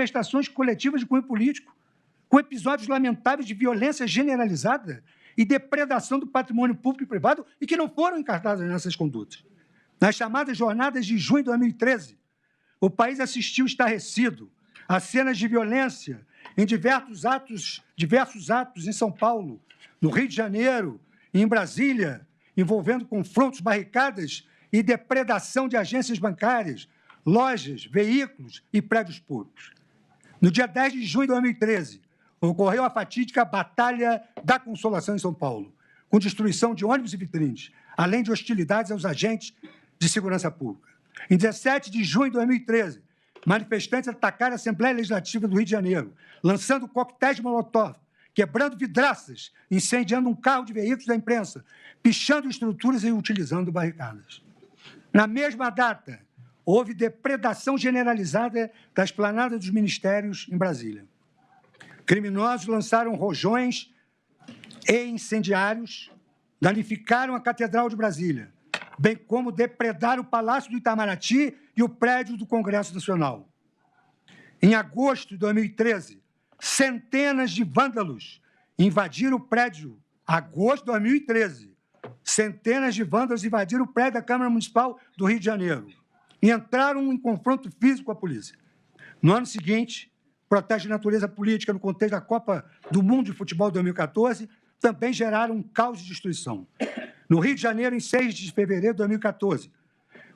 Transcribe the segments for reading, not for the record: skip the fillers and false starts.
manifestações coletivas de cunho político, com episódios lamentáveis de violência generalizada e depredação do patrimônio público e privado e que não foram encartadas nessas condutas. Nas chamadas jornadas de junho de 2013, o país assistiu estarrecido a cenas de violência em diversos atos em São Paulo, no Rio de Janeiro e em Brasília, envolvendo confrontos, barricadas e depredação de agências bancárias, lojas, veículos e prédios públicos. No dia 10 de junho de 2013, ocorreu a fatídica Batalha da Consolação em São Paulo, com destruição de ônibus e vitrines, além de hostilidades aos agentes de segurança pública. Em 17 de junho de 2013, manifestantes atacaram a Assembleia Legislativa do Rio de Janeiro, lançando coquetéis de molotov, quebrando vidraças, incendiando um carro de veículos da imprensa, pichando estruturas e utilizando barricadas. Na mesma data, houve depredação generalizada da esplanada dos ministérios em Brasília. Criminosos lançaram rojões e incendiários, danificaram a Catedral de Brasília, bem como depredaram o Palácio do Itamaraty e o prédio do Congresso Nacional. Em agosto de 2013, centenas de vândalos invadiram o prédio. Agosto de 2013, centenas de vândalos invadiram o prédio da Câmara Municipal do Rio de Janeiro e entraram em confronto físico com a polícia. No ano seguinte, protestos de natureza política no contexto da Copa do Mundo de Futebol de 2014 também geraram um caos de destruição. No Rio de Janeiro, em 6 de fevereiro de 2014,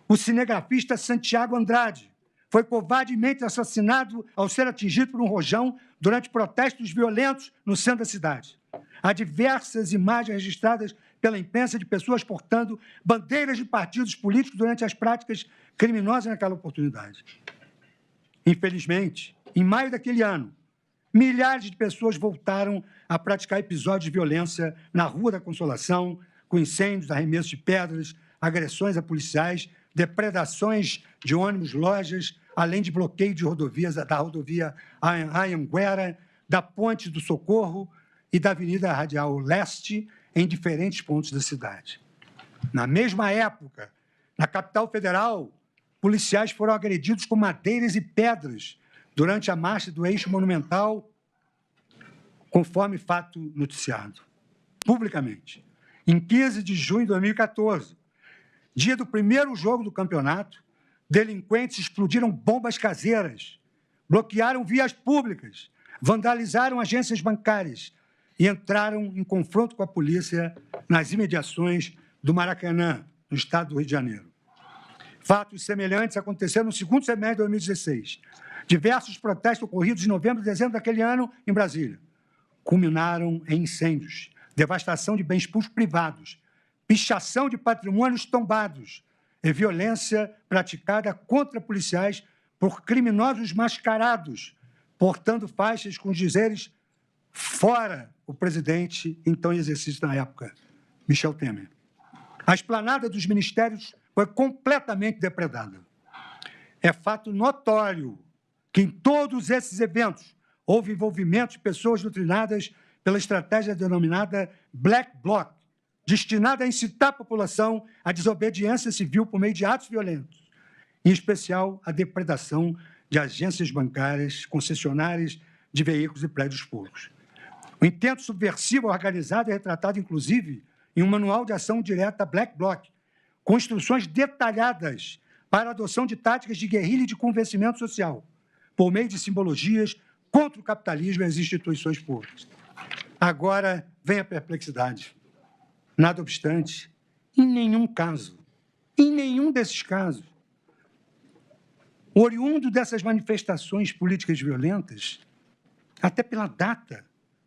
o cinegrafista Santiago Andrade foi covardemente assassinado ao ser atingido por um rojão durante protestos violentos no centro da cidade. Há diversas imagens registradas pela imprensa de pessoas portando bandeiras de partidos políticos durante as práticas criminosas naquela oportunidade. Infelizmente, em maio daquele ano, milhares de pessoas voltaram a praticar episódios de violência na Rua da Consolação, com incêndios, arremessos de pedras, agressões a policiais, depredações de ônibus, lojas, além de bloqueio de rodovias, da rodovia Anhanguera, da Ponte do Socorro e da Avenida Radial Leste, em diferentes pontos da cidade. Na mesma época, na capital federal, policiais foram agredidos com madeiras e pedras durante a marcha do Eixo Monumental, conforme fato noticiado publicamente. Em 15 de junho de 2014, dia do primeiro jogo do campeonato, delinquentes explodiram bombas caseiras, bloquearam vias públicas, vandalizaram agências bancárias e entraram em confronto com a polícia nas imediações do Maracanã, no estado do Rio de Janeiro. Fatos semelhantes aconteceram no segundo semestre de 2016. Diversos protestos ocorridos em novembro e dezembro daquele ano em Brasília culminaram em incêndios, devastação de bens públicos privados, pichação de patrimônios tombados e violência praticada contra policiais por criminosos mascarados, portando faixas com os dizeres "fora o presidente", então em exercício na época, Michel Temer. A esplanada dos ministérios foi completamente depredada. É fato notório que em todos esses eventos houve envolvimento de pessoas doutrinadas pela estratégia denominada Black Bloc, destinada a incitar a população à desobediência civil por meio de atos violentos, em especial a depredação de agências bancárias, concessionárias de veículos e prédios públicos. O intento subversivo organizado é retratado, inclusive, em um manual de ação direta Black Bloc, com instruções detalhadas para a adoção de táticas de guerrilha e de convencimento social, por meio de simbologias contra o capitalismo e as instituições públicas. Agora vem a perplexidade. Nada obstante, em nenhum desses casos, oriundo dessas manifestações políticas violentas, até pela data,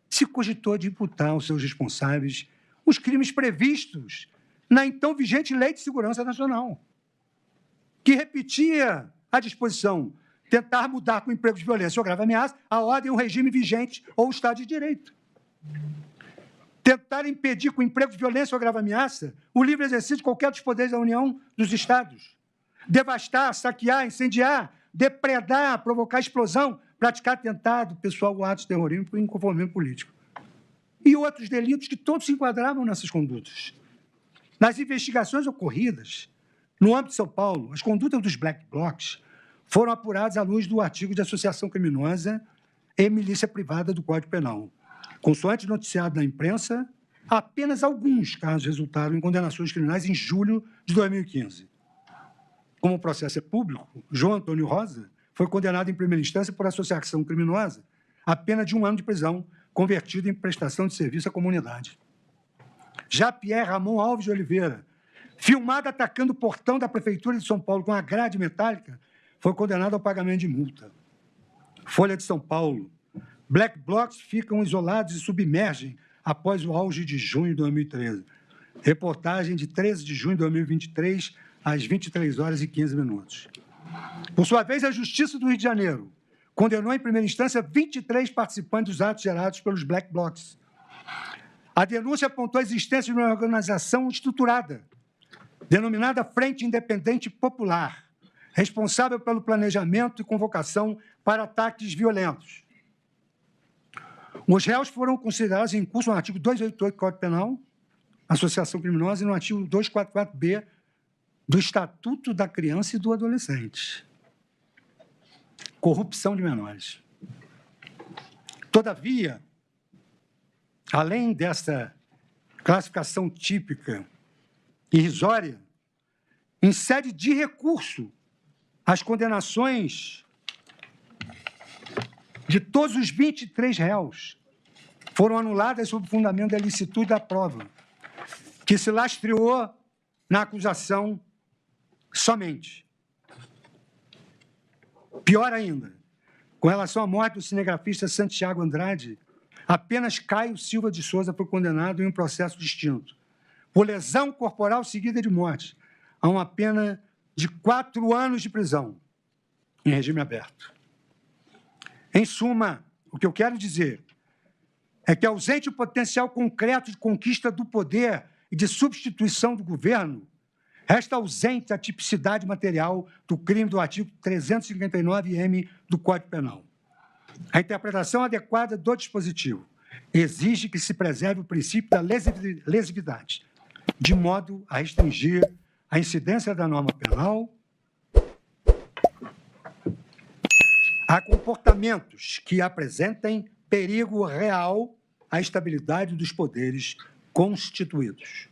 se cogitou de imputar aos seus responsáveis os crimes previstos na então vigente Lei de Segurança Nacional, que repetia a disposição tentar mudar com emprego de violência ou grave ameaça a ordem ou regime vigente ou o Estado de Direito. Tentar impedir com emprego de violência ou grave ameaça o livre exercício de qualquer dos poderes da União dos Estados. Devastar, saquear, incendiar, depredar, provocar explosão, praticar atentado pessoal ou atos de terrorismo por inconformismo político. E outros delitos que todos se enquadravam nessas condutas. Nas investigações ocorridas no âmbito de São Paulo, as condutas dos Black Blocs foram apurados à luz do artigo de associação criminosa e milícia privada do Código Penal. Consoante noticiado na imprensa, apenas alguns casos resultaram em condenações criminais em julho de 2015. Como o processo é público, João Antônio Rosa foi condenado em primeira instância por associação criminosa a pena de 1 ano de prisão, convertido em prestação de serviço à comunidade. Já Pierre Ramon Alves de Oliveira, filmado atacando o portão da Prefeitura de São Paulo com a grade metálica, foi condenado ao pagamento de multa. Folha de São Paulo. Black blocs ficam isolados e submergem após o auge de junho de 2013. Reportagem de 13 de junho de 2023, às 23h15. Por sua vez, a Justiça do Rio de Janeiro condenou em primeira instância 23 participantes dos atos gerados pelos Black blocs. A denúncia apontou a existência de uma organização estruturada, denominada Frente Independente Popular, responsável pelo planejamento e convocação para ataques violentos. Os réus foram considerados em curso no artigo 288 do Código Penal, associação criminosa, e no artigo 244B do Estatuto da Criança e do Adolescente. Corrupção de menores. Todavia, além dessa classificação típica irrisória, em sede de recurso, as condenações de todos os 23 réus foram anuladas sob o fundamento da ilicitude da prova, que se lastreou na acusação somente. Pior ainda, com relação à morte do cinegrafista Santiago Andrade, apenas Caio Silva de Souza foi condenado em um processo distinto, por lesão corporal seguida de morte, a uma pena de 4 anos de prisão, em regime aberto. Em suma, o que eu quero dizer é que, ausente o potencial concreto de conquista do poder e de substituição do governo, resta ausente a tipicidade material do crime do artigo 359-M do Código Penal. A interpretação adequada do dispositivo exige que se preserve o princípio da lesividade, de modo a restringir a incidência da norma penal a comportamentos que apresentem perigo real à estabilidade dos poderes constituídos.